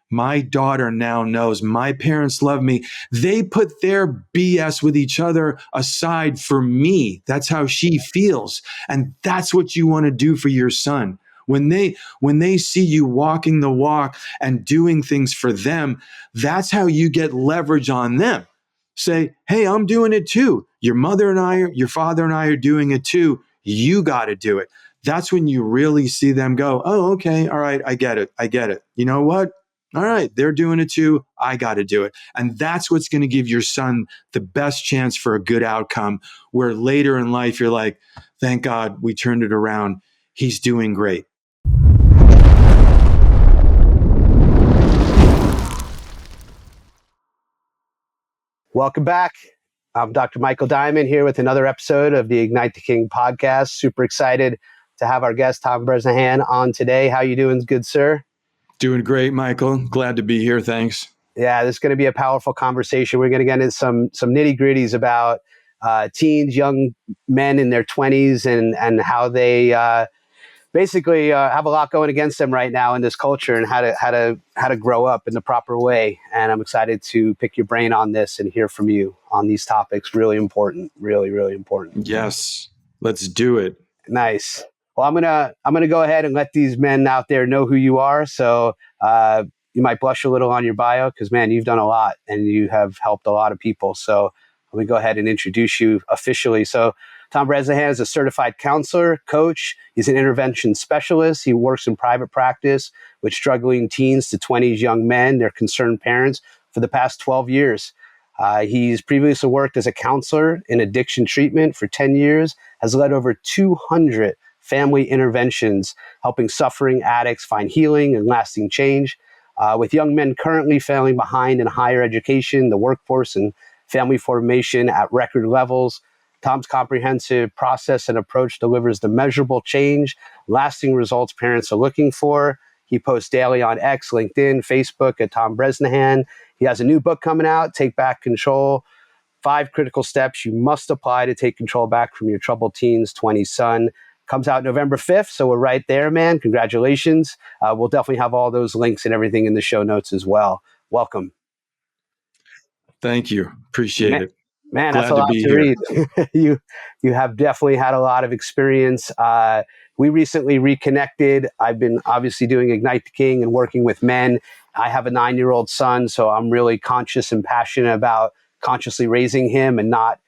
my daughter now knows my parents love me. They put their BS with each other aside for me. That's how she feels. And that's what you want to do for your son. When they see you walking the walk and doing things for them, that's how you get leverage on them. Say, hey, I'm doing it too. Your father and I are doing it too. You got to do it. That's when you really see them go, oh, okay, all right, I get it. You know what? All right, they're doing it too. I got to do it. And that's what's going to give your son the best chance for a good outcome, where later in life, you're like, thank God we turned it around. He's doing great. Welcome back. I'm Dr. Michael Diamond here with another episode of the Ignite the King podcast. Super excited to have our guest, Tom Bresnahan, on today. How you doing, good sir? Doing great, Michael. Glad to be here. Thanks. Yeah, this is going to be a powerful conversation. We're going to get into some nitty-gritties about teens, young men in their 20s, and how they basically have a lot going against them right now in this culture, and how to grow up in the proper way. And I'm excited to pick your brain on this and hear from you on these topics. Really important, really, really important. Yes, let's do it. Nice. Well, I'm gonna go ahead and let these men out there know who you are. So you might blush a little on your bio because, man, you've done a lot and you have helped a lot of people. So let me go ahead and introduce you officially. So Tom Bresnahan is a certified counselor, coach. He's an intervention specialist. He works in private practice with struggling teens to 20s young men, their concerned parents, for the past 12 years. He's previously worked as a counselor in addiction treatment for 10 years, has led over 200 family interventions, helping suffering addicts find healing and lasting change. With young men currently falling behind in higher education, the workforce, and family formation at record levels, Tom's comprehensive process and approach delivers the measurable change, lasting results parents are looking for. He posts daily on X, LinkedIn, Facebook at Tom Bresnahan. He has a new book coming out, Take Back Control, 5 critical steps you must apply to take control back from your troubled teens, 20s son. Comes out November 5th, so we're right there, man. Congratulations. We'll definitely have all those links and everything in the show notes as well. Welcome. Thank you. Appreciate it. Man, Glad that's a lot to read. You have definitely had a lot of experience. We recently reconnected. I've been obviously doing Ignite the King and working with men. I have a 9-year-old son, so I'm really conscious and passionate about consciously raising him and not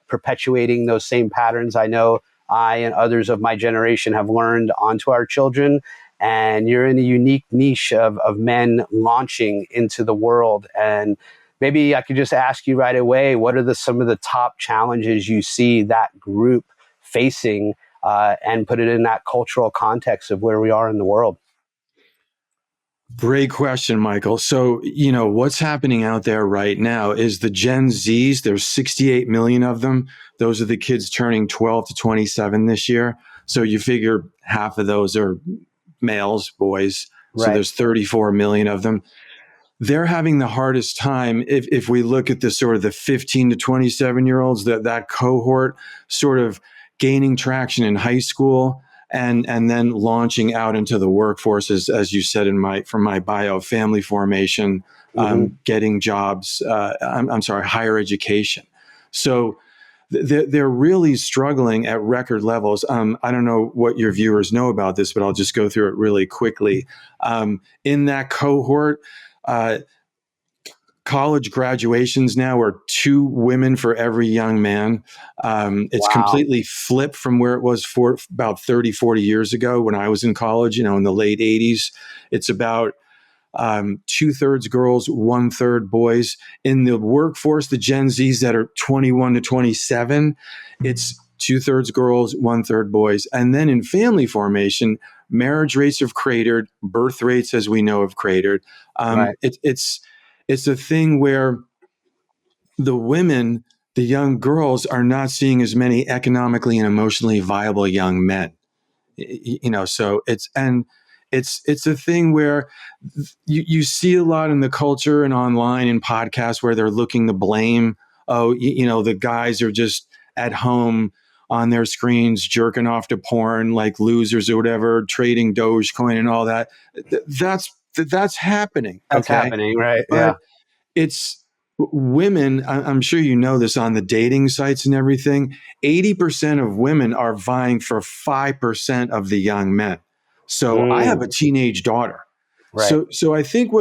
perpetuating those same patterns I know I and others of my generation have learned onto our children. And you're in a unique niche of men launching into the world. And maybe I could just ask you right away, what are some of the top challenges you see that group facing, and put it in that cultural context of where we are in the world? Great question, Michael. So, what's happening out there right now is the Gen Zs, there's 68 million of them. Those are the kids turning 12 to 27 this year. So you figure half of those are males, boys. So Right. there's 34 million of them. They're having the hardest time if we look at the sort of the 15 to 27 year olds, that cohort sort of gaining traction in high school and then launching out into the workforce, as you said from my bio, family formation, getting jobs, higher education. So they're really struggling at record levels. I don't know what your viewers know about this, but I'll just go through it really quickly. In that cohort, college graduations now are 2 women for every young man. It's completely flipped from where it was for about 30, 40 years ago when I was in college, in the late 80s. It's about 2/3 girls, 1/3 boys. In the workforce, the Gen Zs that are 21 to 27, it's 2/3 girls, 1/3 boys. And then in family formation, marriage rates have cratered, birth rates, as we know, have cratered. Right. It's a thing where the women, the young girls, are not seeing as many economically and emotionally viable young men. So it's a thing where you see a lot in the culture and online and podcasts where they're looking to blame, the guys are just at home on their screens jerking off to porn like losers or whatever, trading Dogecoin and all that. That's that's happening. That's Okay. happening, right? But Yeah. it's women, I'm sure you know this on the dating sites and everything, 80% of women are vying for 5% of the young men. So I have Mm, a teenage daughter. right. So I think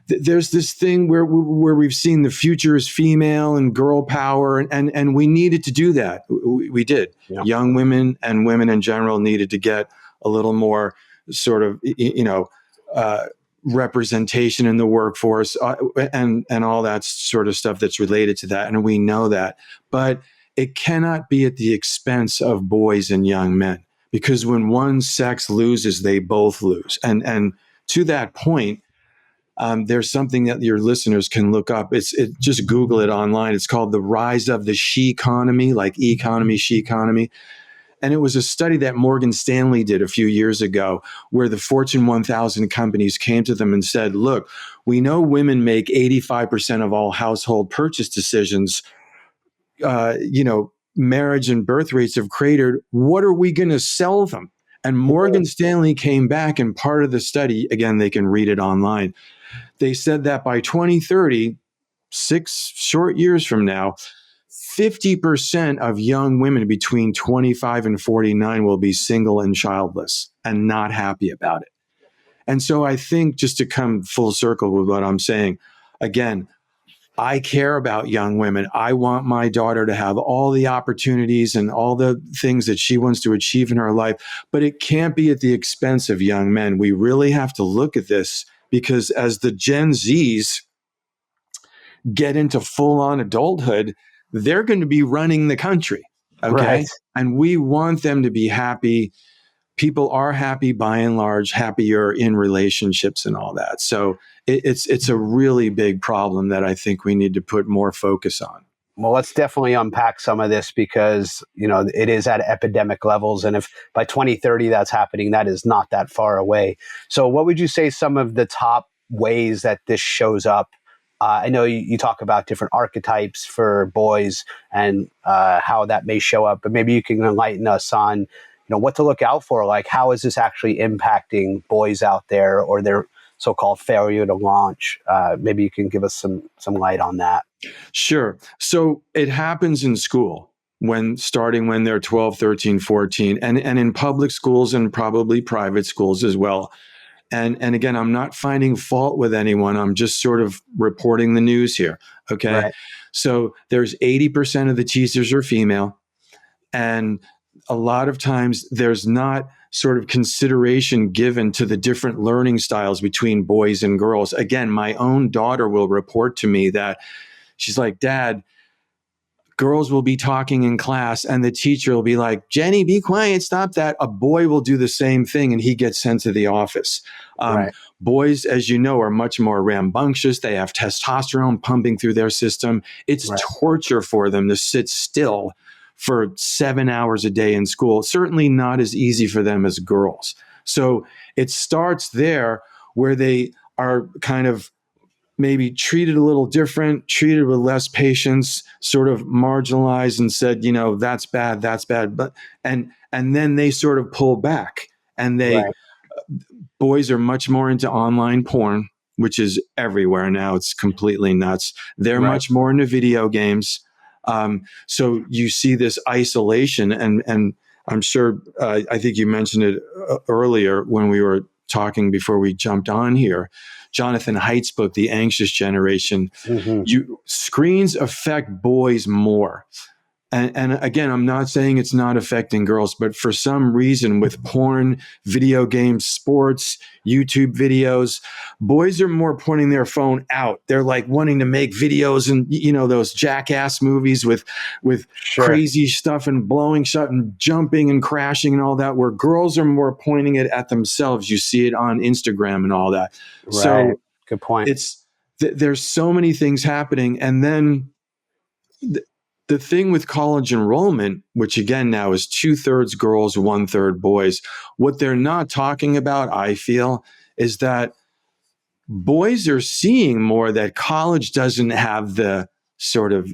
there's this thing where we've seen the future is female and girl power, and we needed to do that. We did. Yeah. Young women and women in general needed to get a little more sort of, uh, representation in the workforce, and all that sort of stuff that's related to that, and we know that. But it cannot be at the expense of boys and young men, because when one sex loses, they both lose. And to that point, there's something that your listeners can look up. Just Google it online. It's called The Rise of the She Economy, like economy, she economy. And it was a study that Morgan Stanley did a few years ago, where the Fortune 1000 companies came to them and said, look, we know women make 85% of all household purchase decisions. Marriage and birth rates have cratered. What are we going to sell them? And Morgan Stanley came back, and part of the study, again, they can read it online. They said that by 2030, 6 short years from now, 50% of young women between 25 and 49 will be single and childless and not happy about it. And so I think, just to come full circle with what I'm saying, again, I care about young women. I want my daughter to have all the opportunities and all the things that she wants to achieve in her life, but it can't be at the expense of young men. We really have to look at this, because as the Gen Zs get into full on adulthood, they're going to be running the country. Right. Okay. And we want them to be happy. People are happy by and large, happier in relationships and all that. So it's a really big problem that I think we need to put more focus on. Well, let's definitely unpack some of this, because, it is at epidemic levels. And if by 2030 that's happening, that is not that far away. So what would you say some of the top ways that this shows up? I know you talk about different archetypes for boys and how that may show up, but maybe you can enlighten us on, what to look out for. Like, how is this actually impacting boys out there, or their so-called failure to launch? Maybe you can give us some light on that. Sure. So it happens in school, starting when they're 12, 13, 14, and in public schools and probably private schools as well. And again, I'm not finding fault with anyone. I'm just sort of reporting the news here. Okay. Right. So there's 80% of the teachers are female. And a lot of times there's not sort of consideration given to the different learning styles between boys and girls. Again, my own daughter will report to me that she's like, Dad, girls will be talking in class and the teacher will be like, Jenny, be quiet, stop that. A boy will do the same thing and he gets sent to the office. Right. Boys, as you know, are much more rambunctious. They have testosterone pumping through their system. It's Right. torture for them to sit still for 7 hours a day in school. Certainly not as easy for them as girls. So it starts there, where they are kind of maybe treated a little different, treated with less patience, sort of marginalized and said, that's bad, that's bad. But and then they sort of pull back, and Right. boys are much more into online porn, which is everywhere now. It's completely nuts. They're Right. much more into video games. So you see this isolation, and I'm sure, I think you mentioned it earlier when we were talking before we jumped on here. Jonathan Haidt's book, The Anxious Generation. Mm-hmm. Screens affect boys more. And again, I'm not saying it's not affecting girls, but for some reason, with porn, video games, sports, YouTube videos, boys are more pointing their phone out. They're like wanting to make videos and, those jackass movies with Sure. crazy stuff and blowing shut and jumping and crashing and all that, where girls are more pointing it at themselves. You see it on Instagram and all that. Right. So Good point. there's so many things happening. And then the thing with college enrollment, which again now is 2/3 girls, 1/3 boys, what they're not talking about, I feel, is that boys are seeing more that college doesn't have the sort of,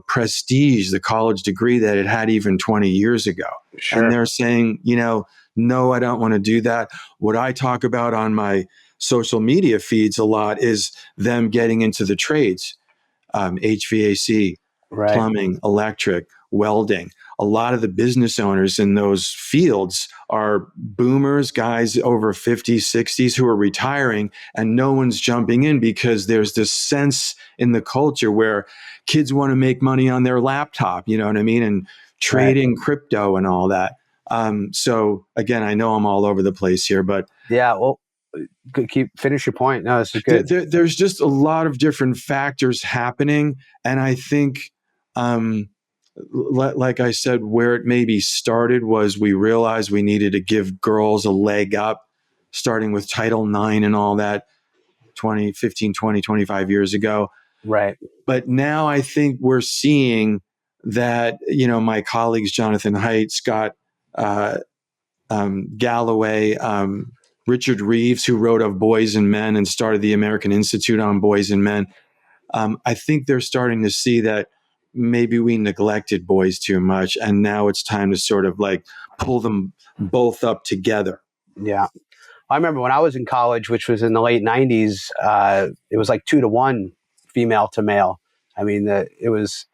prestige, the college degree that it had even 20 years ago. Sure. And they're saying, no, I don't want to do that. What I talk about on my social media feeds a lot is them getting into the trades, HVAC, Right. plumbing, electric, welding. A lot of the business owners in those fields are boomers, guys over 50s, 60s who are retiring, and no one's jumping in because there's this sense in the culture where kids want to make money on their laptop, you know what I mean? And trading crypto and all that. So again, I know I'm all over the place here, but yeah, well, finish your point. No, this is good. there's just a lot of different factors happening. And I think, like I said, where it maybe started was we realized we needed to give girls a leg up, starting with Title IX and all that 25 years ago. Right. But now I think we're seeing that, my colleagues, Jonathan Haidt, Scott Galloway, Richard Reeves, who wrote Of Boys and Men and started the American Institute on Boys and Men. I think they're starting to see that maybe we neglected boys too much, and now it's time to sort of like pull them both up together. Yeah. I remember when I was in college, which was in the late 90s, it was like 2-to-1 female to male. I mean, it was,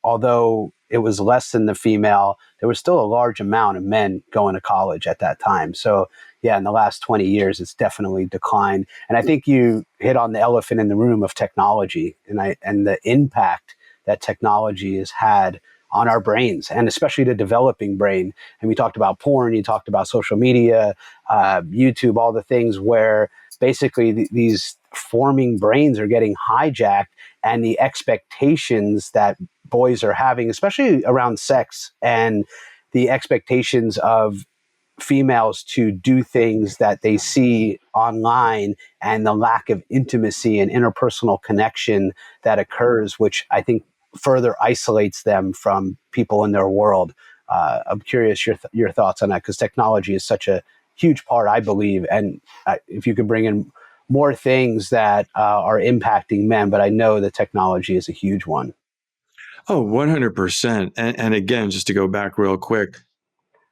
although it was less than the female, there was still a large amount of men going to college at that time. So yeah, in the last 20 years, it's definitely declined. And I think you hit on the elephant in the room of technology and the impact that technology has had on our brains, and especially the developing brain. And we talked about porn, you talked about social media, YouTube, all the things where basically these forming brains are getting hijacked, and the expectations that boys are having, especially around sex, and the expectations of females to do things that they see online, and the lack of intimacy and interpersonal connection that occurs, which I think further isolates them from people in their world. I'm curious your thoughts on that, because technology is such a huge part, I believe. And if you could bring in more things that are impacting men, but I know that technology is a huge one. Oh, 100%. And again, just to go back real quick,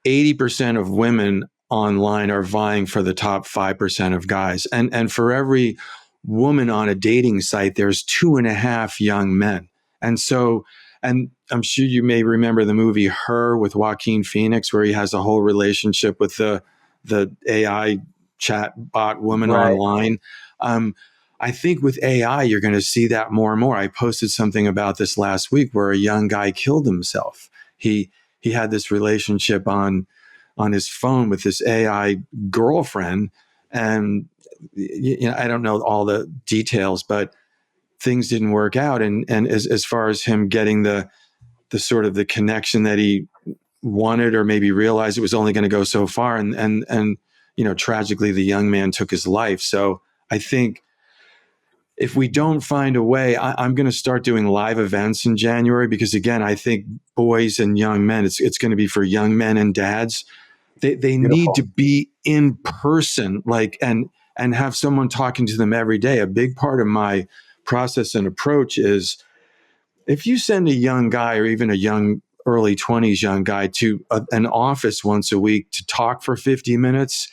80% of women online are vying for the top 5% of guys. And for every woman on a dating site, there's 2.5 young men. And so, and I'm sure you may remember the movie Her with Joaquin Phoenix, where he has a whole relationship with the AI chat bot woman online. I think with AI, you're going to see that more and more. I posted something about this last week where a young guy killed himself. He had this relationship on his phone with this AI girlfriend, and I don't know all the details, but things didn't work out. And as far as him getting the sort of the connection that he wanted, or maybe realized it was only going to go so far, and tragically the young man took his life. So I think if we don't find a way, I'm going to start doing live events in January, because again, I think boys and young men, it's going to be for young men and dads. They need to be in person, and have someone talking to them every day. A big part of my process and approach is, if you send a young guy, or even a young early 20s young guy, to an office once a week to talk for 50 minutes,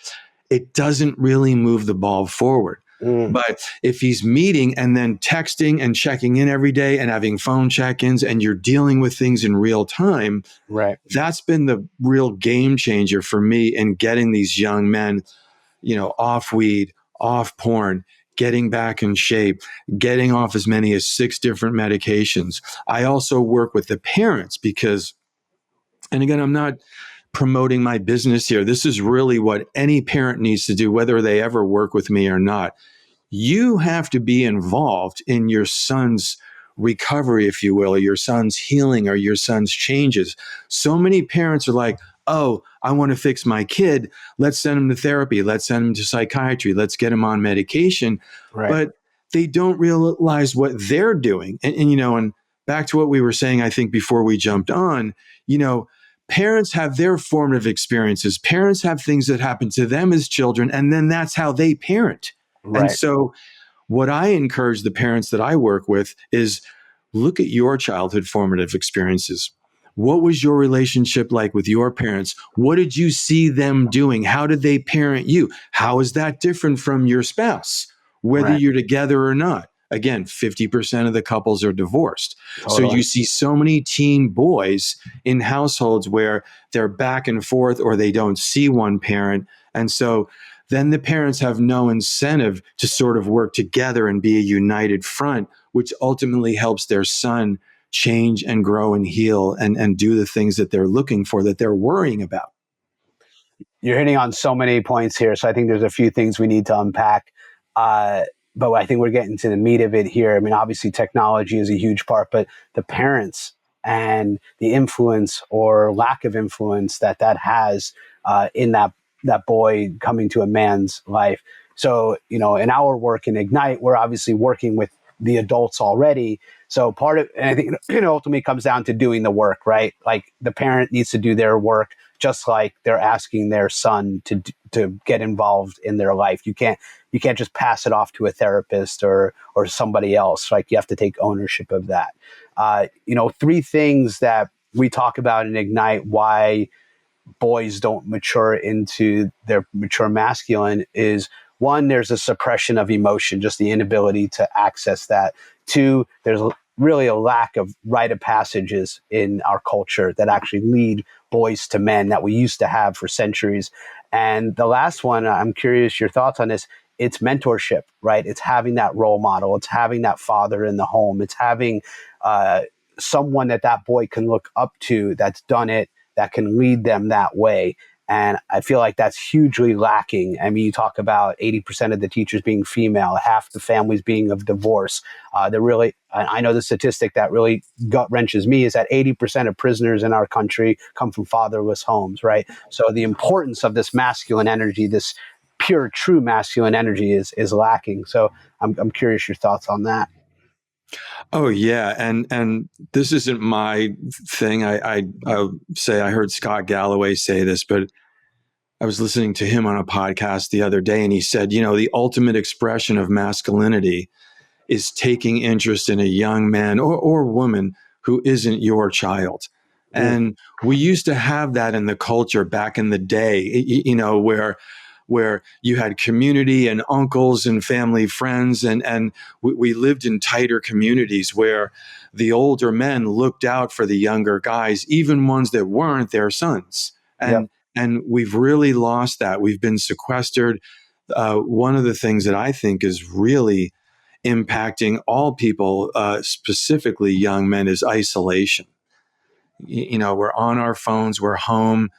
it doesn't really move the ball forward. But if he's meeting and then texting and checking in every day and having phone check-ins, and you're dealing with things in real time, right, that's been the real game changer for me in getting these young men, off weed, off porn, getting back in shape, getting off as many as 6 different medications. I also work with the parents because, and again, I'm not promoting my business here. This is really what any parent needs to do, whether they ever work with me or not. You have to be involved in your son's recovery, if you will, or your son's healing, or your son's changes. So many parents are like, oh, I want to fix my kid. Let's send him to therapy. Let's send him to psychiatry. Let's get him on medication. right, But they don't realize what they're doing. And back to what we were saying, I think before we jumped on, parents have their formative experiences. Parents have things that happen to them as children, and then that's how they parent. right. And so what I encourage the parents that I work with is, look at your childhood formative experiences. What was your relationship like with your parents? What did you see them doing? How did they parent you? How is that different from your spouse, whether Right. you're together or not? Again, 50% of the couples are divorced. So Totally. you see so many teen boys in households where they're back and forth or they don't see one parent. And so then the parents have no incentive to sort of work together and be a united front, which ultimately helps their son change and grow and heal and do the things that they're looking for, that they're worrying about. You're hitting on so many points here. So I think there's a few things we need to unpack. But I think we're getting to the meat of it here. I mean, obviously technology is a huge part, but the parents and the influence or lack of influence that has in that boy coming to a man's life. So, in our work in Ignite, we're obviously working with the adults already. So part of, and I think ultimately comes down to doing the work, right? Like the parent needs to do their work, just like they're asking their son to get involved in their life. You can't just pass it off to a therapist or somebody else. Like you have to take ownership of that. Three things that we talk about in Ignite why boys don't mature into their mature masculine is, one, there's a suppression of emotion, just the inability to access that. Two, there's really a lack of rite of passages in our culture that actually lead boys to men that we used to have for centuries. And the last one, I'm curious your thoughts on this, it's mentorship, right? It's having that role model. It's having that father in the home. It's having someone that boy can look up to that's done it, that can lead them that way. And I feel like that's hugely lacking. I mean, you talk about 80% of the teachers being female, half the families being of divorce. I know the statistic that really gut wrenches me is that 80% of prisoners in our country come from fatherless homes, right? So the importance of this masculine energy, this pure, true masculine energy is lacking. So I'm curious your thoughts on that. Oh yeah, and this isn't my thing. I'll say I heard Scott Galloway say this, but I was listening to him on a podcast the other day, and he said, the ultimate expression of masculinity is taking interest in a young man or woman who isn't your child. Mm. And we used to have that in the culture back in the day, where you had community and uncles and family friends, and we lived in tighter communities where the older men looked out for the younger guys, even ones that weren't their sons. Yep. And we've really lost that. We've been sequestered. One of the things that I think is really impacting all people, specifically young men, is isolation. We're on our phones, we're home.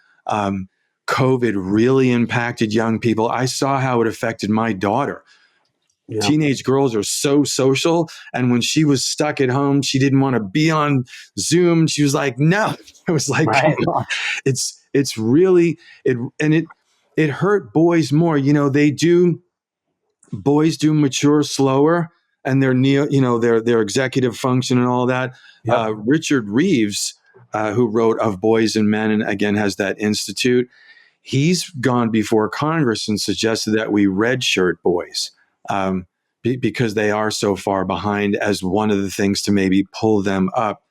COVID really impacted young people. I saw how it affected my daughter. Yeah. Teenage girls are so social. And when she was stuck at home, she didn't want to be on Zoom. She was like, no. It was like, Right. come on. It's really, it hurt boys more. Boys do mature slower, and their executive function and all that. Yep. Richard Reeves, who wrote Of Boys and Men, and again has that institute, he's gone before Congress and suggested that we redshirt boys, because they are so far behind, as one of the things to maybe pull them up,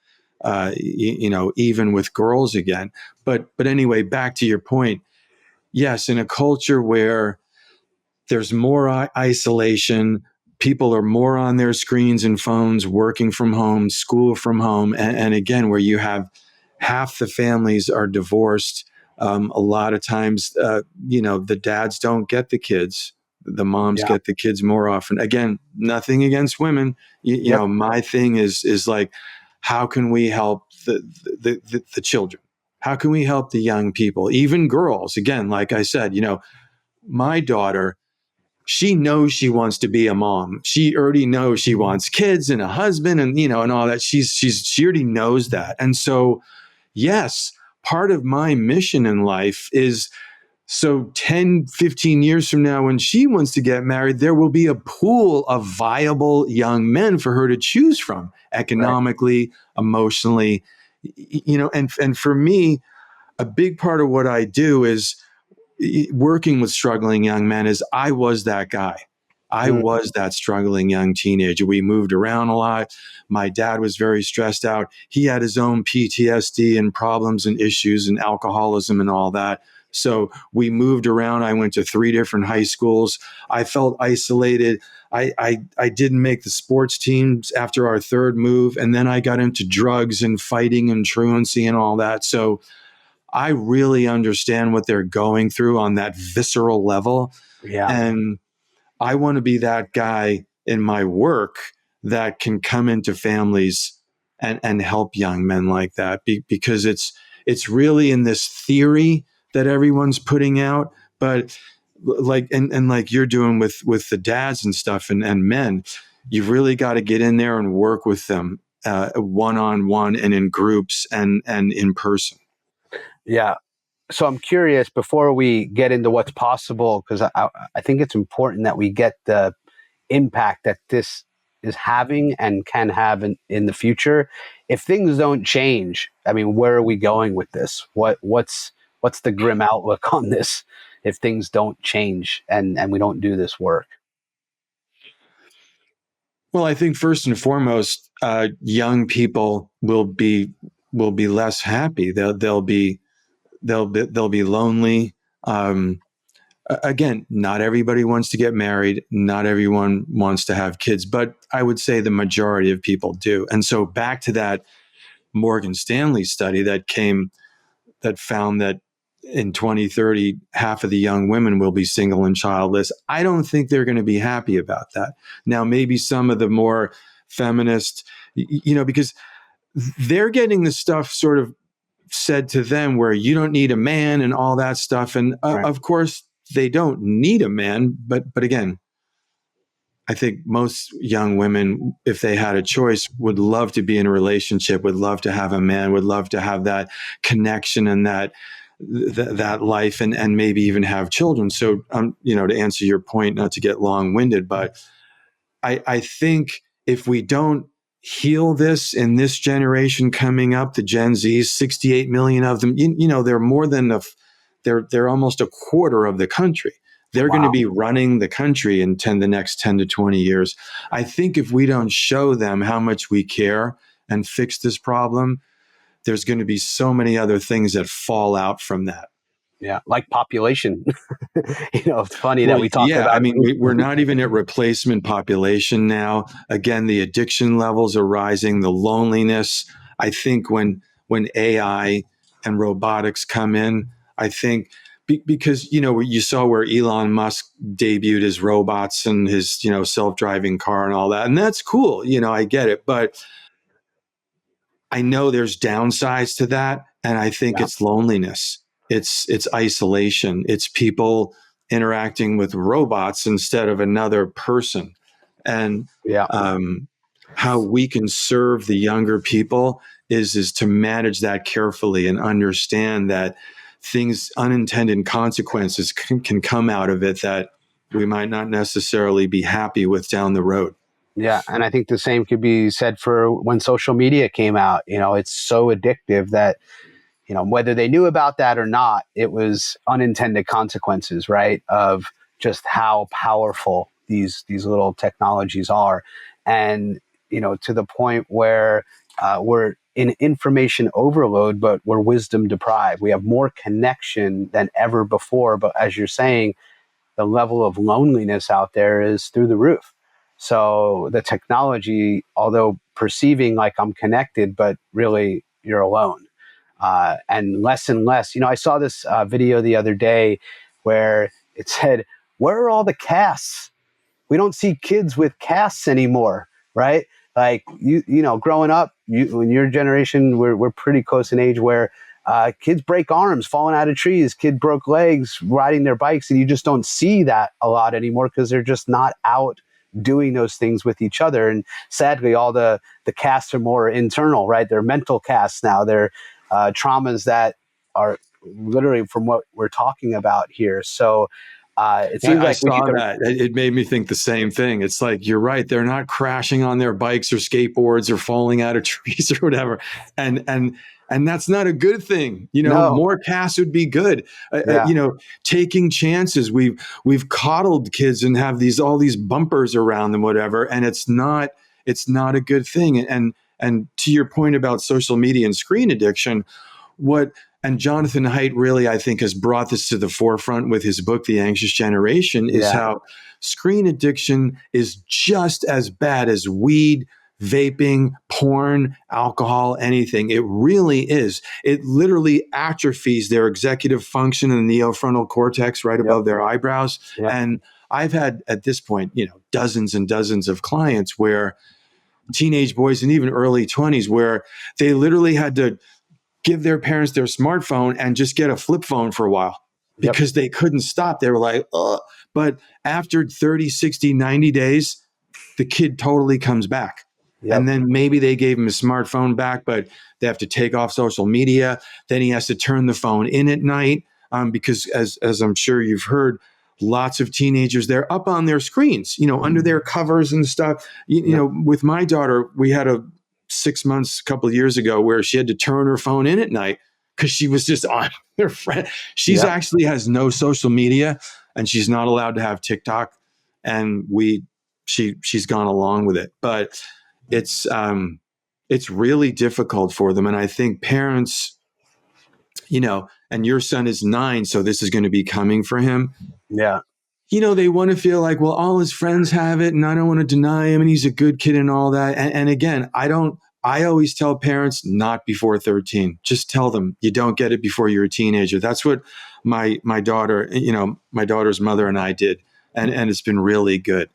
even with girls again. But anyway, back to your point. Yes, in a culture where there's more isolation, people are more on their screens and phones, working from home, school from home, and again, where you have half the families are divorced. A lot of times, the dads don't get the kids. The moms Yeah. get the kids more often. Again, nothing against women. Yep. My thing is like, how can we help the children? How can we help the young people, even girls? Again, like I said, my daughter, she knows she wants to be a mom. She already knows she wants kids and a husband and all that. She already knows that. And so, yes, part of my mission in life is, so 10, 15 years from now, when she wants to get married, there will be a pool of viable young men for her to choose from, Right. economically, emotionally, and for me, a big part of what I do is working with struggling young men. Is I was that guy. I was that struggling young teenager. We moved around a lot. My dad was very stressed out. He had his own PTSD and problems and issues and alcoholism and all that. So we moved around. I went to 3 different high schools. I felt isolated. I didn't make the sports teams after our 3rd move. And then I got into drugs and fighting and truancy and all that. So I really understand what they're going through on that visceral level. Yeah. And I want to be that guy in my work that can come into families and help young men like that, because it's really in this theory that everyone's putting out, but like and like you're doing with the dads and stuff and men, you've really got to get in there and work with them one-on-one and in groups and in person. Yeah. So I'm curious, before we get into what's possible, because I think it's important that we get the impact that this is having and can have in the future. If things don't change, I mean, where are we going with this? What's the grim outlook on this if things don't change and we don't do this work? Well, I think first and foremost, young people will be less happy. They'll be lonely. Again, not everybody wants to get married. Not everyone wants to have kids, but I would say the majority of people do. And so back to that Morgan Stanley study that found that in 2030, half of the young women will be single and childless. I don't think they're going to be happy about that. Now, maybe some of the more feminist, because they're getting the stuff sort of said to them where you don't need a man and all that stuff. And Right. Of course, they don't need a man. But again, I think most young women, if they had a choice, would love to be in a relationship, would love to have a man, would love to have that connection and that life and maybe even have children. So, to answer your point, not to get long-winded, but I think if we don't heal this in this generation coming up, the Gen Zs, 68 million of them, they're more than they're almost a quarter of the country. They're going to be running the country in the next 10 to 20 years. I think if we don't show them how much we care and fix this problem, there's going to be so many other things that fall out from that. Yeah, like population. It's funny that we talk about. I mean, we're not even at replacement population now. Again, the addiction levels are rising, the loneliness. I think when AI and robotics come in, I think because, you saw where Elon Musk debuted his robots and his, self-driving car and all that. And that's cool. I get it. But I know there's downsides to that. And I think it's loneliness. It's isolation. It's people interacting with robots instead of another person. And how we can serve the younger people is to manage that carefully and understand that unintended consequences can come out of it that we might not necessarily be happy with down the road. Yeah. And I think the same could be said for when social media came out. It's so addictive that, whether they knew about that or not, it was unintended consequences, right? Of just how powerful these little technologies are. And, to the point where we're in information overload, but we're wisdom deprived. We have more connection than ever before. But as you're saying, the level of loneliness out there is through the roof. So the technology, although perceiving like I'm connected, but really you're alone. And less, I saw this video the other day where it said, where are all the casts? We don't see kids with casts anymore, right? Like, growing up, in your generation, we're pretty close in age where kids break arms, falling out of trees, kid broke legs, riding their bikes, and you just don't see that a lot anymore because they're just not out doing those things with each other. And sadly, all the casts are more internal, right? They're mental casts now. They're traumas that are literally from what we're talking about here. So it seems I like saw that. It made me think the same thing. It's like, you're right. They're not crashing on their bikes or skateboards or falling out of trees or whatever. And And that's not a good thing. No. More casts would be good. Yeah. Taking chances. We've coddled kids and have all these bumpers around them, whatever. And it's not a good thing. And to your point about social media and screen addiction, and Jonathan Haidt really, I think, has brought this to the forefront with his book, The Anxious Generation, is how screen addiction is just as bad as weed, vaping, porn, alcohol, anything. It really is. It literally atrophies their executive function in the neofrontal cortex right above their eyebrows. Yep. And I've had, at this point, dozens and dozens of clients where teenage boys and even early 20s where they literally had to give their parents their smartphone and just get a flip phone for a while because they couldn't stop. They were like, oh, but after 30, 60, 90 days, the kid totally comes back. And then maybe they gave him his smartphone back, but they have to take off social media. Then he has to turn the phone in at night because as I'm sure you've heard, lots of teenagers, they're up on their screens, under their covers and stuff. With my daughter, we had a 6 months, a couple of years ago, where she had to turn her phone in at night because she was just on her friend. She's actually has no social media and she's not allowed to have TikTok. And she's gone along with it, but it's really difficult for them. And I think parents, and your son is 9, so this is going to be coming for him. Yeah. They want to feel like, well, all his friends have it and I don't want to deny him and he's a good kid and all that. And again, I always tell parents not before 13. Just tell them you don't get it before you're a teenager. That's what my daughter, my daughter's mother and I did. And it's been really good.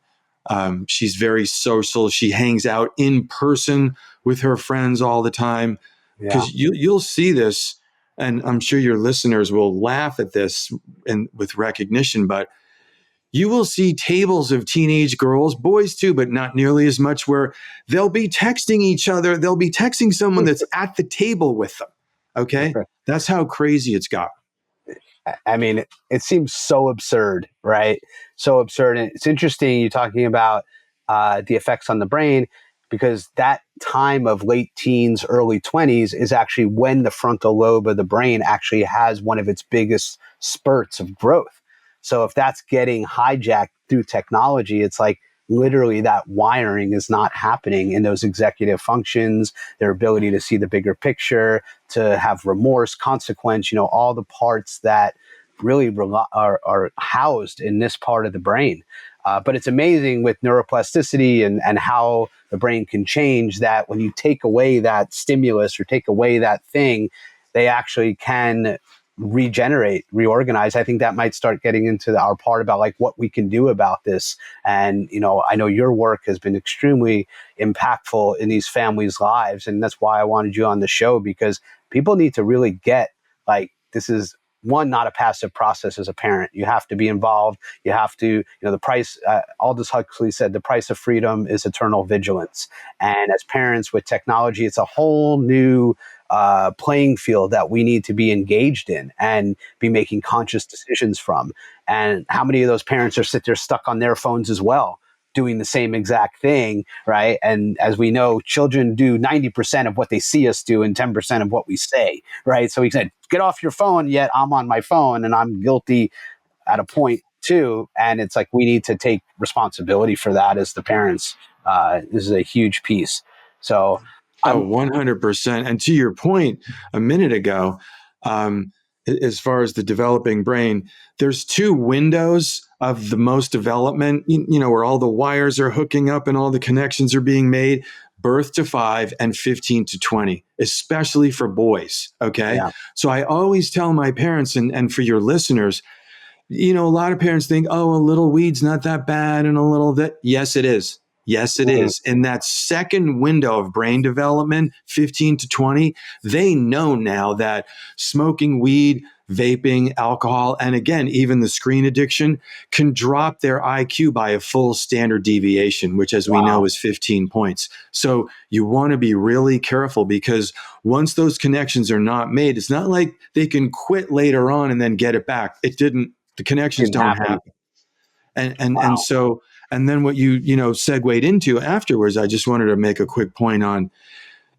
She's very social. She hangs out in person with her friends all the time because you'll see this. And I'm sure your listeners will laugh at this and with recognition, but you will see tables of teenage girls, boys too, but not nearly as much, where they'll be texting each other. They'll be texting someone that's at the table with them. Okay. That's how crazy it's got. I mean, it seems so absurd, right? So absurd. And it's interesting you're talking about the effects on the brain, because that time of late teens, early 20s is actually when the frontal lobe of the brain actually has one of its biggest spurts of growth. So if that's getting hijacked through technology, it's like literally that wiring is not happening in those executive functions, their ability to see the bigger picture, to have remorse, consequence, all the parts that really are housed in this part of the brain. But it's amazing with neuroplasticity and how the brain can change that when you take away that stimulus or take away that thing, they actually can regenerate, reorganize. I think that might start getting into our part about like what we can do about this. And, I know your work has been extremely impactful in these families' lives. And that's why I wanted you on the show, because people need to really get like, this is not a passive process as a parent. You have to be involved. You have to, the price, Aldous Huxley said, the price of freedom is eternal vigilance. And as parents with technology, it's a whole new playing field that we need to be engaged in and be making conscious decisions from. And how many of those parents are sit there stuck on their phones as well, doing the same exact thing, right? And as we know, children do 90% of what they see us do and 10% of what we say, right? So he said, get off your phone, yet I'm on my phone and I'm guilty at a point too. And it's like, we need to take responsibility for that as the parents. This is a huge piece. So 100%. And to your point a minute ago, as far as the developing brain, there's 2 windows of the most development, where all the wires are hooking up and all the connections are being made: birth to 5 and 15 to 20, especially for boys. Okay. Yeah. So I always tell my parents, and for your listeners, a lot of parents think, oh, a little weed's not that bad and a little that. Yes, it is. Yes, it is. In that second window of brain development, 15 to 20, they know now that smoking weed, vaping, alcohol, and again, even the screen addiction can drop their IQ by a full standard deviation, which, as we know, is 15 points. So you want to be really careful, because once those connections are not made, it's not like they can quit later on and then get it back. The connections don't happen. And so, and then what you segued into afterwards, I just wanted to make a quick point on,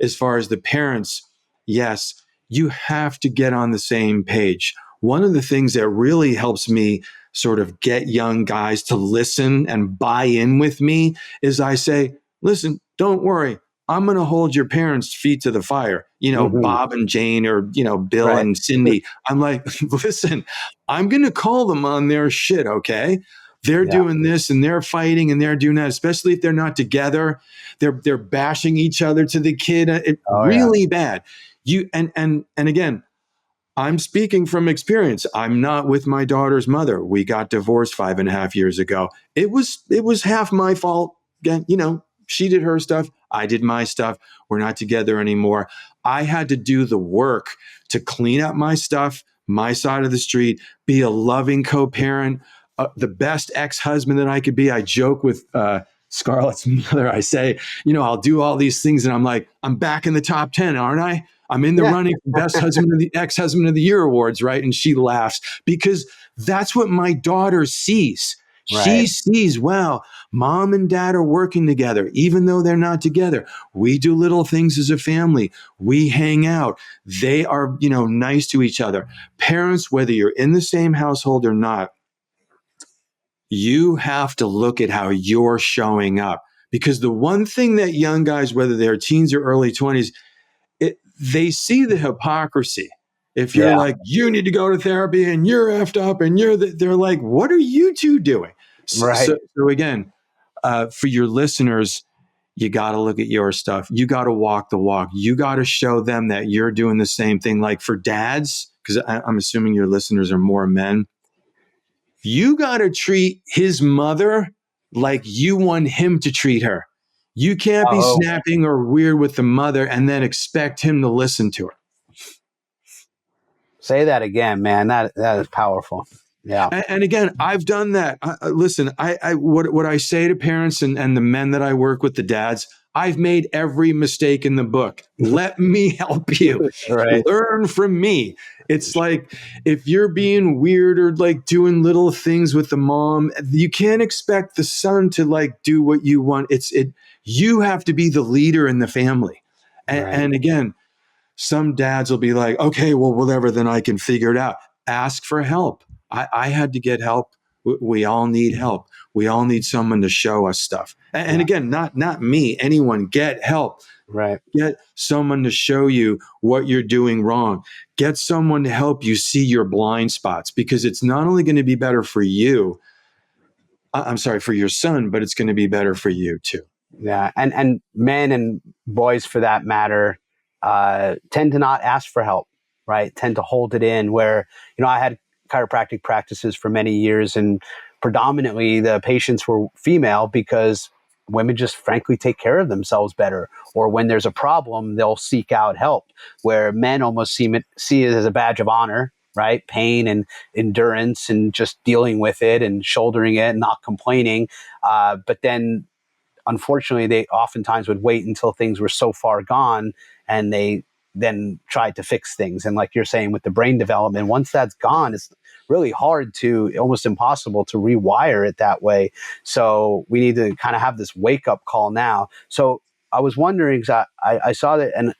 as far as the parents. Yes, you have to get on the same page. One of the things that really helps me sort of get young guys to listen and buy in with me is I say, listen, don't worry. I'm going to hold your parents' feet to the fire, Hmm. Bob and Jane, or, Bill Right. and Cindy. I'm like, listen, I'm going to call them on their shit. Okay. They're Yeah. doing this and they're fighting and they're doing that, especially if they're not together. They're bashing each other to the kid. Oh yeah. Really bad. And again, I'm speaking from experience. I'm not with my daughter's mother. We got divorced 5.5 years ago. It was half my fault. Again, she did her stuff. I did my stuff. We're not together anymore. I had to do the work to clean up my stuff, my side of the street, be a loving co-parent, the best ex-husband that I could be. I joke with Scarlett's mother. I say, I'll do all these things, and I'm like, I'm back in the top 10, aren't I? I'm in the Yeah. running for best husband of the ex-husband of the year awards, right? And she laughs because that's what my daughter sees. She Right. sees, wow, mom and dad are working together, even though they're not together. We do little things as a family. We hang out. They are, nice to each other. Parents, whether you're in the same household or not, you have to look at how you're showing up. Because the one thing that young guys, whether they're teens or early 20s, they see the hypocrisy. If you're Yeah. like, you need to go to therapy and you're effed up and they're like, what are you two doing? So, Right. so again, for your listeners, you got to look at your stuff. You got to walk the walk. You got to show them that you're doing the same thing. Like for dads, because I'm assuming your listeners are more men, you got to treat his mother like you want him to treat her. You can't be Oh, snapping or weird with the mother and then expect him to listen to her. say that again, man. That is powerful. Yeah. And again, I've done that. Listen, what I say to parents and the men that I work with, the dads, I've made every mistake in the book. Let me help you. Right. Learn from me. It's like if you're being weird or like doing little things with the mom, you can't expect the son to like do what you want. You have to be the leader in the family. Right. And again, some dads will be like, okay, well, whatever, then I can figure it out. Ask for help. I had to get help. We all need help. We all need someone to show us stuff. And Yeah. again, not me, anyone, get help. Right. Get someone to show you what you're doing wrong. Get someone to help you see your blind spots, because it's not only going to be better for you, I'm sorry, for your son, but it's going to be better for you too. Yeah. And men and boys, for that matter, tend to not ask for help. Right. Tend to hold it in. Where I had chiropractic practices for many years, and predominantly the patients were female because women just frankly take care of themselves better, or when there's a problem they'll seek out help, where men almost see it as a badge of honor, right? Pain and endurance and just dealing with it and shouldering it and not complaining, but then unfortunately, they oftentimes would wait until things were so far gone, and they then tried to fix things. And like you're saying with the brain development, once that's gone, it's really hard to, almost impossible to rewire it that way. So we need to kind of have this wake up call now. So I was wondering, 'cause I saw that, and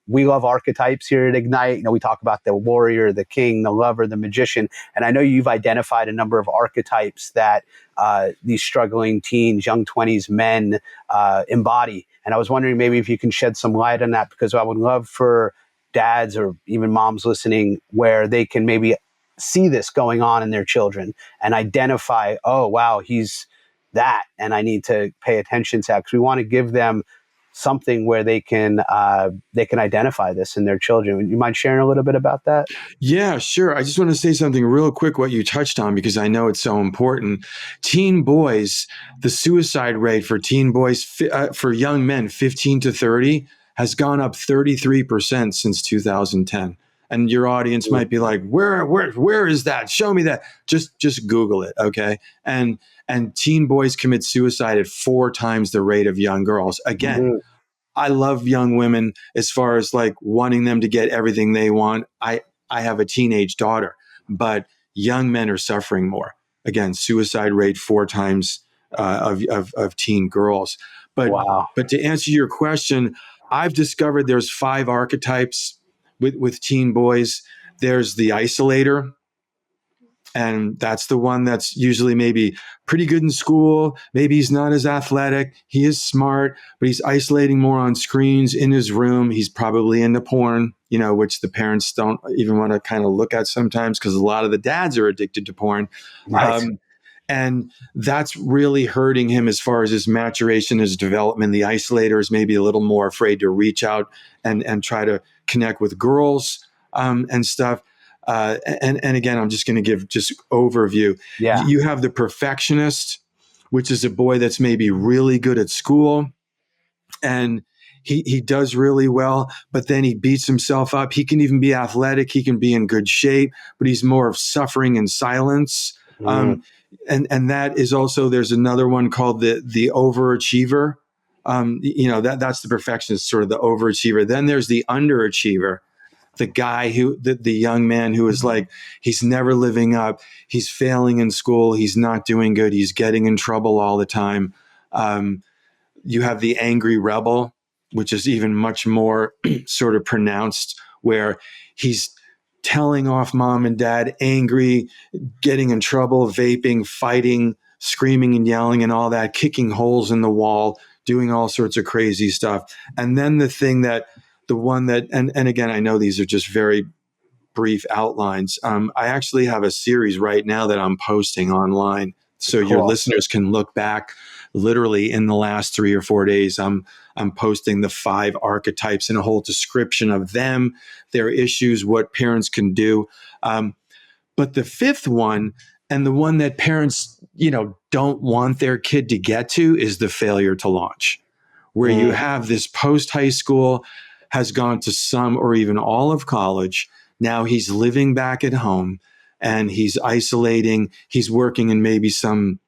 we love archetypes here at Ignite. We talk about the warrior, the king, the lover, the magician, and I know you've identified a number of archetypes that these struggling teens, young 20s men embody. And I was wondering maybe if you can shed some light on that, because I would love for dads or even moms listening where they can maybe see this going on in their children and identify, oh, wow, he's that, and I need to pay attention to that, because we want to give them something where they can identify this in their children. Would you mind sharing a little bit about that? Yeah, sure. I just want to say something real quick, what you touched on, because I know it's so important. Teen boys, the suicide rate for teen boys, for young men, 15 to 30, has gone up 33% since 2010. And your audience might be like, where is that? Show me that. Just Google it, okay? And teen boys commit suicide at 4 times the rate of young girls. Again, Mm-hmm. I love young women as far as like wanting them to get everything they want. I have a teenage daughter, but young men are suffering more. Again, suicide rate 4 times of teen girls. But Wow. to answer your question, I've discovered there's 5 archetypes. with teen boys. There's the isolator, and that's the one that's usually maybe pretty good in school. Maybe he's not as athletic. He is smart, but he's isolating more on screens in his room. He's probably into porn, which the parents don't even want to kind of look at sometimes, because a lot of the dads are addicted to porn. Right. And that's really hurting him as far as his maturation, his development. The isolator is maybe a little more afraid to reach out and try to connect with girls and stuff. And again, I'm just going to give just overview. Yeah. You have the perfectionist, which is a boy that's maybe really good at school, and he does really well, but then he beats himself up. He can even be athletic. He can be in good shape, but he's more of suffering in silence. And that is also, there's another one called the overachiever. That's the perfectionist, sort of the overachiever. Then there's the underachiever, the guy the young man who is like, he's never living up. He's failing in school. He's not doing good. He's getting in trouble all the time. You have the angry rebel, which is even much more sort of pronounced, where he's telling off mom and dad, angry, getting in trouble, vaping, fighting, screaming and yelling and all that, kicking holes in the wall, doing all sorts of crazy stuff. And then the one that, and again, I know these are just very brief outlines. I actually have a series right now that I'm posting online. So Cool. Your listeners can look back literally in the last 3 or 4 days. I'm posting the 5 archetypes and a whole description of them, their issues, what parents can do. But the 5th one, and the one that parents, don't want their kid to get to, is the failure to launch, where you have this post high school, has gone to some or even all of college. Now he's living back at home and he's isolating. He's working in maybe some,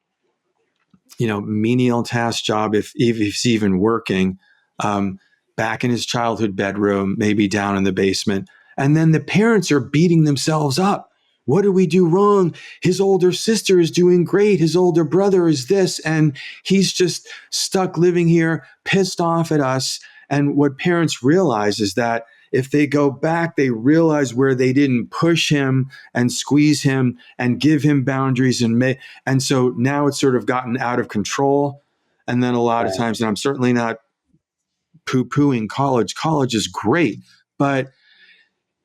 menial task job, if he's even working, back in his childhood bedroom, maybe down in the basement. And then the parents are beating themselves up. What did we do wrong? His older sister is doing great. His older brother is this, and he's just stuck living here, pissed off at us. And what parents realize is that if they go back, they realize where they didn't push him and squeeze him and give him boundaries. And so now it's sort of gotten out of control. And then a lot of times, and I'm certainly not poo-pooing college. College is great. But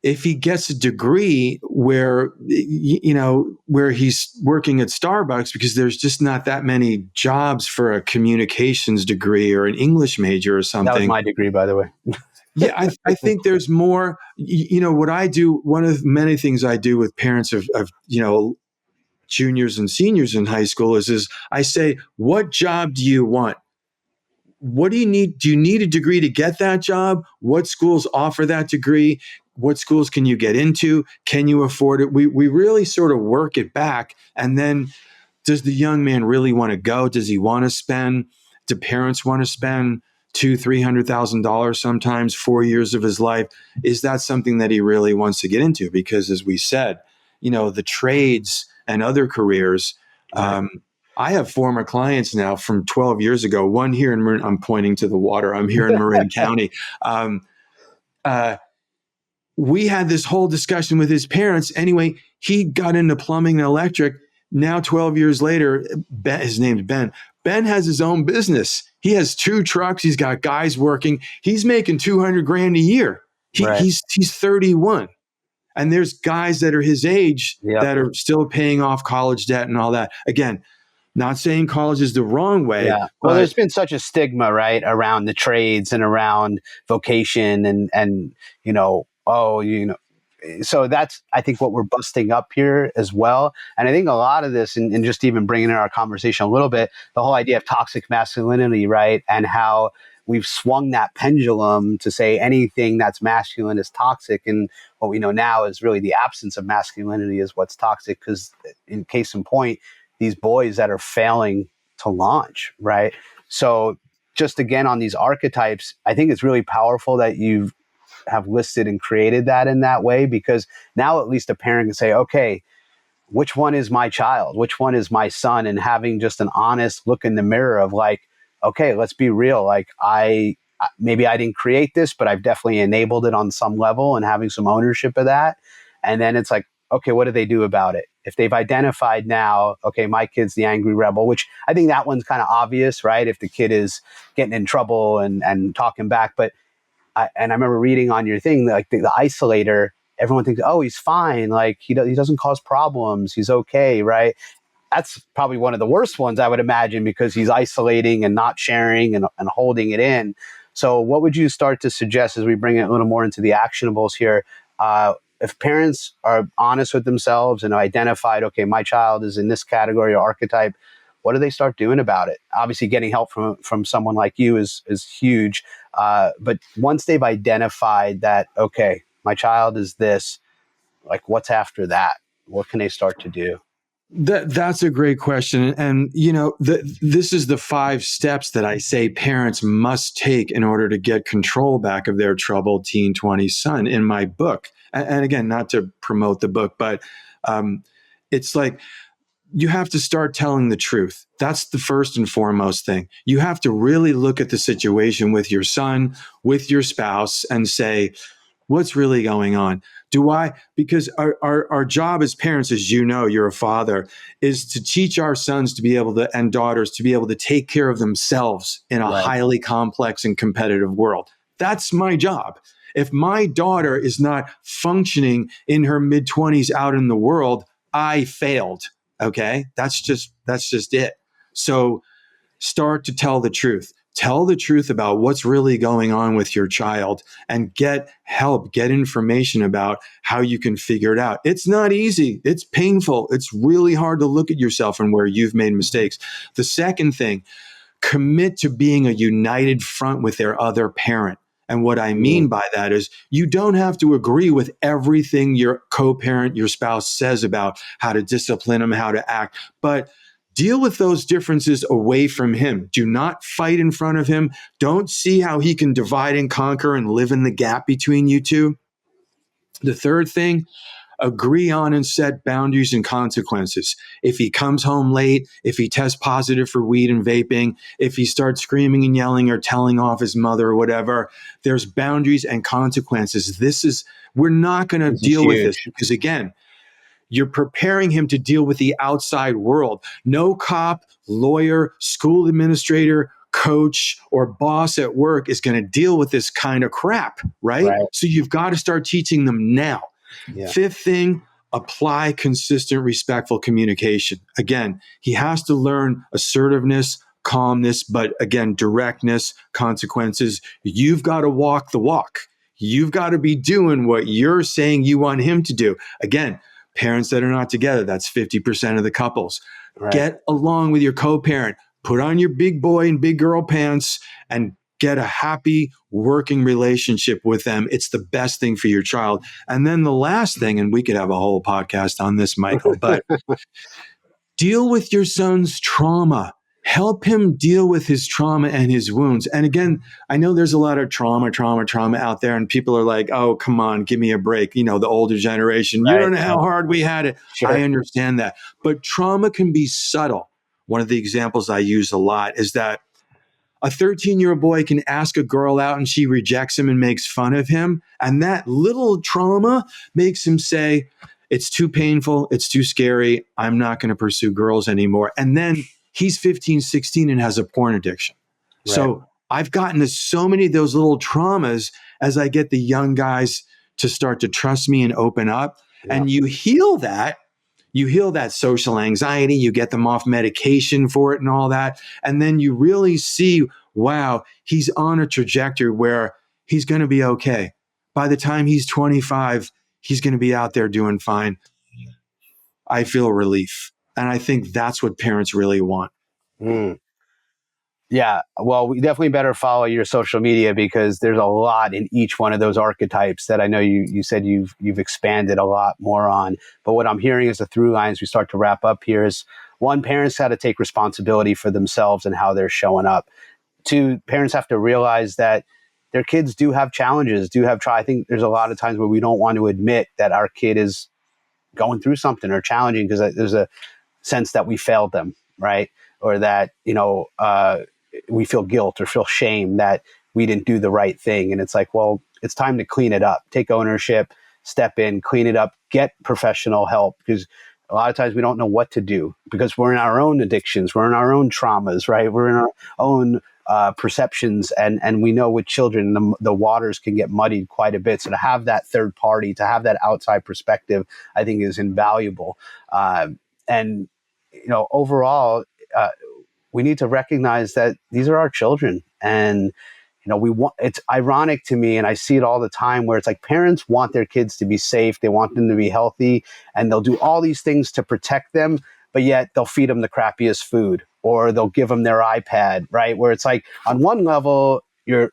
if he gets a degree where he's working at Starbucks, because there's just not that many jobs for a communications degree or an English major or something. That was my degree, by the way. Yeah, I think there's more. What I do, one of many things I do with parents of juniors and seniors in high school is I say, what job do you want? What do you need? Do you need a degree to get that job? What schools offer that degree? What schools can you get into? Can you afford it? We really sort of work it back. And then, does the young man really want to go? Does he want to spend? Do parents want to spend $200,000-$300,000 sometimes 4 years of his life? Is that something that he really wants to get into? Because as we said, the trades and other careers. I have former clients now from 12 years ago. One here in Marin, I'm pointing to the water. I'm here in Marin County. We had this whole discussion with his parents. Anyway, he got into plumbing and electric. Now, 12 years later, his name's Ben. Ben has his own business. He has 2 trucks. He's got guys working. He's making $200,000 a year. He's 31. And there's guys that are his age that are still paying off college debt and all that. Again, not saying college is the wrong way. Yeah. Well, there's been such a stigma, right, around the trades and around vocation and so that's, I think, what we're busting up here as well. And I think a lot of this, and just even bringing in our conversation a little bit, the whole idea of toxic masculinity, right, and how we've swung that pendulum to say anything that's masculine is toxic. And what we know now is really the absence of masculinity is what's toxic, because in case in point, these boys that are failing to launch, right? So just again, on these archetypes, I think it's really powerful that you have listed and created that in that way, because now at least a parent can say, okay, which one is my child? Which one is my son? And having just an honest look in the mirror of like, okay, let's be real. Like I maybe I didn't create this, but I've definitely enabled it on some level and having some ownership of that. And then it's like, okay, what do they do about it? If they've identified now, okay, my kid's the angry rebel, which I think that one's kind of obvious, right? If the kid is getting in trouble and talking back. But I remember reading on your thing, like the isolator, everyone thinks, oh, he's fine. Like he doesn't cause problems. He's okay, right? That's probably one of the worst ones, I would imagine, because he's isolating and not sharing and holding it in. So what would you start to suggest as we bring it a little more into the actionables here? If parents are honest with themselves and identified, okay, my child is in this category or archetype, what do they start doing about it? Obviously, getting help from someone like you is huge. But once they've identified that, okay, my child is this, like what's after that? What can they start to do? That's a great question. And, this is the 5 steps that I say parents must take in order to get control back of their troubled teen 20s son in my book. And again, not to promote the book, but it's like you have to start telling the truth. That's the first and foremost thing. You have to really look at the situation with your son, with your spouse, and say, what's really going on? Because our job as parents, as you know, you're a father, is to teach our sons to be able to, and daughters, to be able to take care of themselves in a highly complex and competitive world. That's my job. If my daughter is not functioning in her mid-20s out in the world, I failed. Okay? That's just it. So start to tell the truth. Tell the truth about what's really going on with your child and get help, get information about how you can figure it out. It's not easy. It's painful. It's really hard to look at yourself and where you've made mistakes. The second thing, commit to being a united front with their other parent. And what I mean by that is you don't have to agree with everything your co-parent, your spouse says about how to discipline them, how to act, but deal with those differences away from him. Do not fight in front of him. Don't see how he can divide and conquer and live in the gap between you two. The third thing, agree on and set boundaries and consequences. If he comes home late, if he tests positive for weed and vaping, if he starts screaming and yelling or telling off his mother or whatever, there's boundaries and consequences. We're not going to deal with this because, again, you're preparing him to deal with the outside world. No cop, lawyer, school administrator, coach, or boss at work is going to deal with this kind of crap, right? So you've got to start teaching them now. Yeah. Fifth thing, apply consistent, respectful communication. Again, he has to learn assertiveness, calmness, but again, directness, consequences. You've got to walk the walk. You've got to be doing what you're saying you want him to do. Again, parents that are not together, that's 50% of the couples. Get along with your co-parent. Put on your big boy and big girl pants and get a happy working relationship with them. It's the best thing for your child. And then the last thing, and we could have a whole podcast on this, Michael, but deal with your son's trauma. Help him deal with his trauma and his wounds. And again, I know there's a lot of trauma out there, and people are like, oh, come on, give me a break. The older generation, you don't know how hard we had it. Sure. I understand that. But trauma can be subtle. One of the examples I use a lot is that a 13-year-old boy can ask a girl out and she rejects him and makes fun of him. And that little trauma makes him say, it's too painful, it's too scary, I'm not going to pursue girls anymore. And then he's 15, 16 and has a porn addiction. So I've gotten to so many of those little traumas as I get the young guys to start to trust me and open up. And you heal that social anxiety, you get them off medication for it and all that. And then you really see, wow, he's on a trajectory where he's going to be okay. By the time he's 25, he's going to be out there doing fine. I feel relief. And I think that's what parents really want. Yeah. Well, we definitely better follow your social media because there's a lot in each one of those archetypes that I know you said you've expanded a lot more on. But what I'm hearing is the through lines we start to wrap up here is, one, parents have to take responsibility for themselves and how they're showing up. Two, parents have to realize that their kids do have challenges, I think there's a lot of times where we don't want to admit that our kid is going through something or challenging because there's a sense that we failed them, right? Or that, we feel guilt or feel shame that we didn't do the right thing. And it's like, well, it's time to clean it up, take ownership, step in, clean it up, get professional help, because a lot of times we don't know what to do because we're in our own addictions, we're in our own traumas, right? We're in our own perceptions, and we know with children the waters can get muddied quite a bit. So to have that third party, to have that outside perspective, I think is invaluable. And overall, we need to recognize that these are our children, and we want. It's ironic to me, and I see it all the time, where it's like parents want their kids to be safe, they want them to be healthy, and they'll do all these things to protect them, but yet they'll feed them the crappiest food, or they'll give them their iPad, right? Where it's like, on one level, you're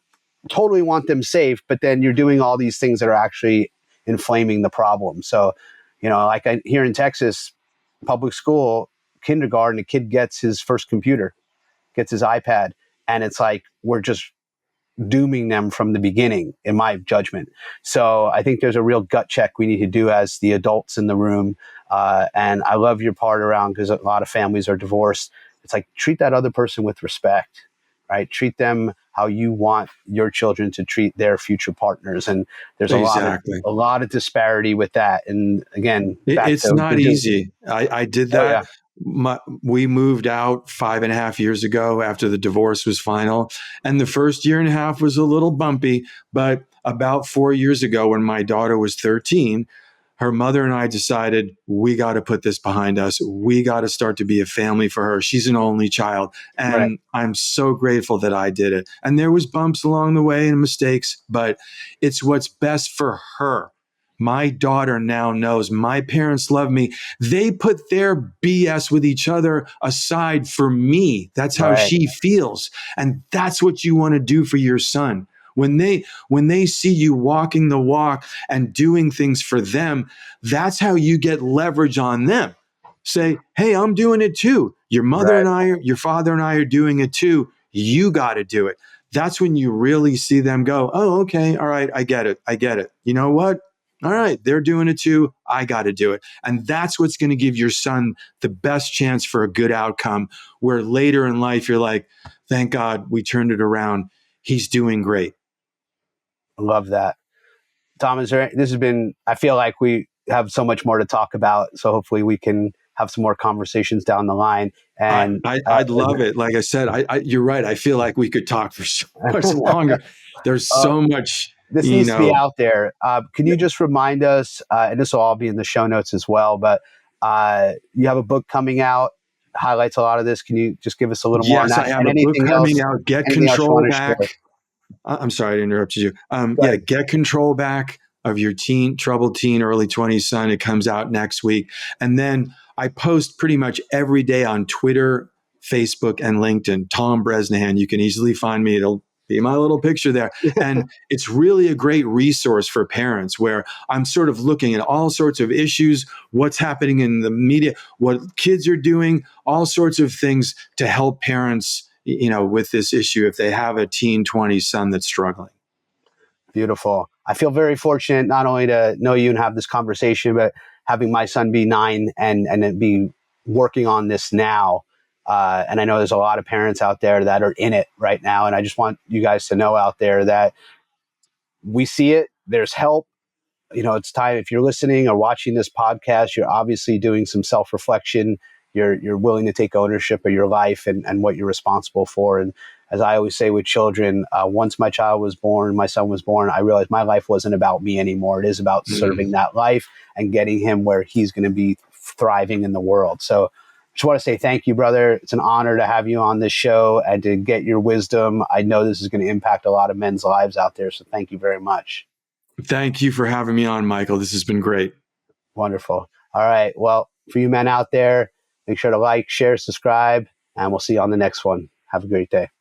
totally want them safe, but then you're doing all these things that are actually inflaming the problem. So, like here in Texas, public school, kindergarten, a kid gets his first computer, gets his iPad, and it's like we're just dooming them from the beginning, in my judgment. So I think there's a real gut check we need to do as the adults in the room. And I love your part around, because a lot of families are divorced. It's like, treat that other person with respect, right? Treat them how you want your children to treat their future partners. And there's Exactly. a lot of disparity with that. And again, It's not easy. I did that. Oh, yeah. We moved out 5.5 years ago after the divorce was final. And the first year and a half was a little bumpy. But about 4 years ago, when my daughter was 13, her mother and I decided, we got to put this behind us. We got to start to be a family for her. She's an only child. And Right. I'm so grateful that I did it. And there was bumps along the way and mistakes, but it's what's best for her. My daughter now knows my parents love me. They put their BS with each other aside for me. That's how Right. she feels. And that's what you want to do for your son. When they see you walking the walk and doing things for them, that's how you get leverage on them. Say, hey, I'm doing it too. Your mother and I, your father and I are doing it too. You got to do it. That's when you really see them go, oh, okay, all right, I get it. I get it. You know what? All right, they're doing it too. I got to do it. And that's what's going to give your son the best chance for a good outcome, where later in life, you're like, thank God we turned it around. He's doing great. Love that. Tom, this has been, I feel like we have so much more to talk about. So hopefully we can have some more conversations down the line. And I'd love it. Like I said, you're right. I feel like we could talk for so much longer. There's so much. This needs to be out there. Can you just remind us, and this will all be in the show notes as well, but you have a book coming out, highlights a lot of this. Can you just give us a little more on Yes, that? I have And a book anything coming else, out, Get anything else you Control want to Back. share? I'm sorry I interrupted you. Right. Get Control Back of Your Troubled Teen, Early 20s Son. It comes out next week. And then I post pretty much every day on Twitter, Facebook, and LinkedIn. Tom Bresnahan. You can easily find me. It'll be my little picture there. And it's really a great resource for parents, where I'm sort of looking at all sorts of issues, what's happening in the media, what kids are doing, all sorts of things to help parents, with this issue if they have a teen 20s son that's struggling. Beautiful. I feel very fortunate not only to know you and have this conversation, but having my son be 9 and be working on this now. And I know there's a lot of parents out there that are in it right now. And I just want you guys to know out there that we see it. There's help. It's time. If you're listening or watching this podcast, you're obviously doing some self-reflection. You're willing to take ownership of your life and what you're responsible for. And as I always say with children, once my child was born, my son was born, I realized my life wasn't about me anymore. It is about serving that life and getting him where he's going to be thriving in the world. So I just want to say thank you, brother. It's an honor to have you on this show and to get your wisdom. I know this is going to impact a lot of men's lives out there. So thank you very much. Thank you for having me on, Michael. This has been great. Wonderful. All right. Well, for you men out there, make sure to like, share, subscribe, and we'll see you on the next one. Have a great day.